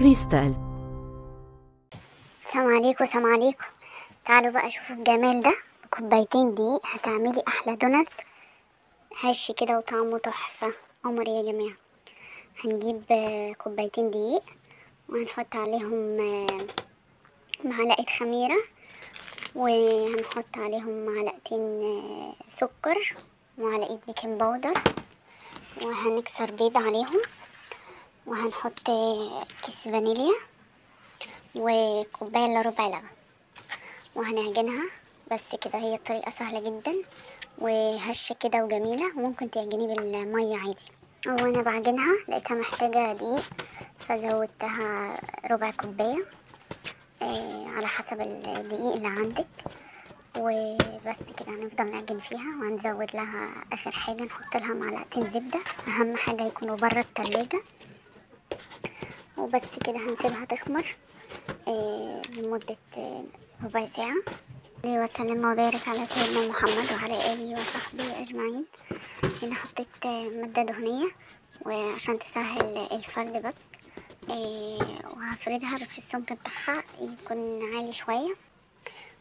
كريستال. السلام عليكم. السلام عليكم. تعالوا بقى شوفوا الجمال ده. بكوبايتين دقيق هتعملي احلى دوناتس هش كده وطعمه تحفه. قمر يا جماعه. هنجيب كوبايتين دقيق وهنحط عليهم معلقه خميره، وهنحط عليهم معلقتين سكر، ومعلقه بيكنج باودر، وهنكسر بيض عليهم، وهنحط كيس فانيليا وكوبايه الا ربع لبن، وهنعجنها. بس كده، هي الطريقة سهلة جدا وهشة كده وجميلة، وممكن تعجني بالمية عادي. وانا بعجنها لقيتها محتاجة دقيق فزودتها ربع كوباية، على حسب الدقيق اللي عندك. وبس كده هنفضل نعجن فيها، وهنزود لها اخر حاجة نحط لها معلقتين زبدة، اهم حاجة يكونوا بره التلاجة. وبس كده هنسيبها تخمر لمدة ربع ساعة. وسلم وبارك على سيدنا محمد وعلى آله وصحبه أجمعين. هنا حطيت مادة دهنية وعشان تسهل الفرد بس، وهفردها، بس السمك بتاعها يكون عالي شوية.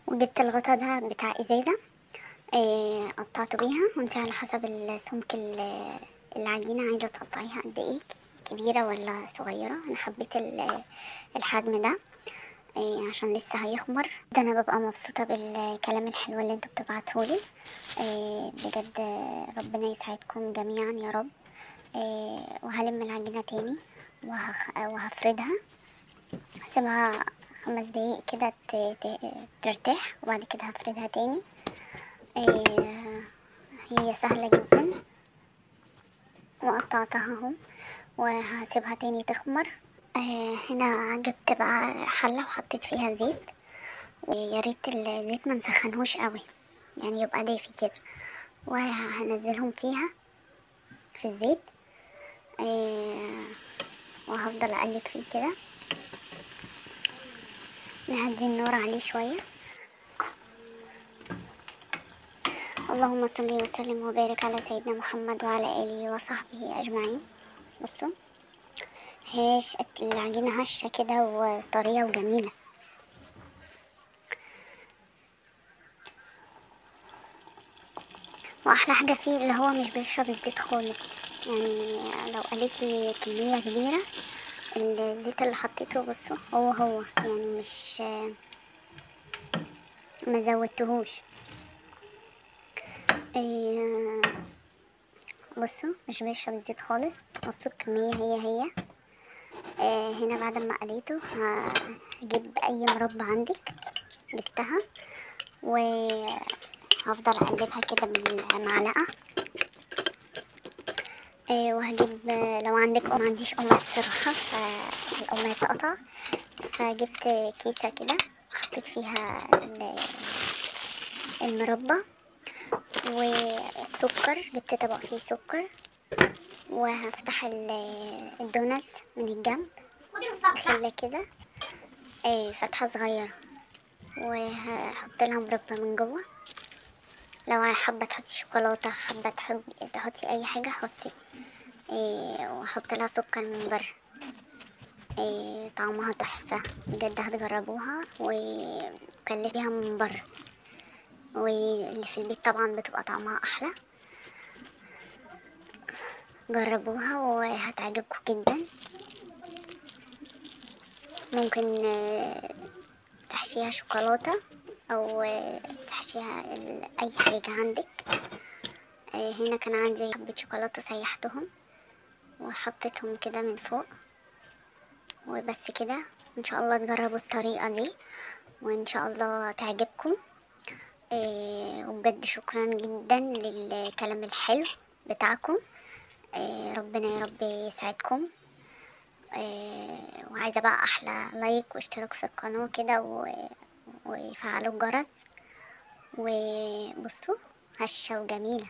وجبت الغطا ده بتاع إزازة، قطعته بيها، وانت على حسب السمك العجينة عايزة تقطعيها قد ايه، كبيرة ولا صغيرة. انا حبيت الحجم ده عشان لسه هيخمر. ده انا ببقى مبسوطة بالكلام الحلو اللي انتوا بتبعتهولي. بجد ربنا يسعدكم جميعا يا رب. وهلم العجينة تاني وهفردها، هسيبها 5 دقايق كده ترتاح، وبعد كده هفردها تاني. هي سهلة جدا، وقطعتها اهو، وهسيبها تاني تخمر. هنا جبت بقى حلة وحطيت فيها زيت، ويا ريت الزيت ما نسخنهوش قوي، يعني يبقى دافي كده. وهنزلهم فيها في الزيت، وهفضل اقلب فيه كده، نهدي النار عليه شويه. اللهم صل وسلم وبارك على سيدنا محمد وعلى اله وصحبه اجمعين. بصوا، العجينه هشه كده وطريه وجميله. واحلى حاجه فيه اللي هو مش بيشرب الزيت خالص، يعني لو قليتي كميه كبيره الزيت اللي حطيته، بصوا هو يعني مش ما زودتهوش. بصوا مش بيشرب الزيت خالص. بصوا الكمية هي. هنا بعد ما قليته هجيب اي مربى عندك، جبتها، وهفضل اقلبها كده بالمعلقة. وهجيب لو عندك ما عنديش قمع بصراحة، فالقمع اتقطع، فجبت كيسة كده وحطيت فيها المربى وسكر. جبت طبق فيه سكر، وهفتح الدوناتس من الجنب خلة كده، فتحة صغيرة، وهحط لها مربى من جوه. لو حابة تحطي شوكولاتة، حابة تحطي اي حاجة حطي. واحط لها سكر من بره. طعمها تحفة بجد، هتجربوها وكلفيها من بره، واللي في البيت طبعا بتبقى طعمها احلى. جربوها وهتعجبكم جدا. ممكن تحشيها شوكولاتة، او تحشيها اي حاجة عندك. هنا كان عندي حبة شوكولاتة سيحتهم وحطيتهم كده من فوق. وبس كده، ان شاء الله تجربوا الطريقة دي وان شاء الله تعجبكم. وبجد شكرا جدا للكلام الحلو بتاعكم. ربنا يا رب يسعدكم. وعايزة بقى احلى لايك واشتراك في القناة كده وفعلوا الجرس. وبصوا، هشة وجميلة.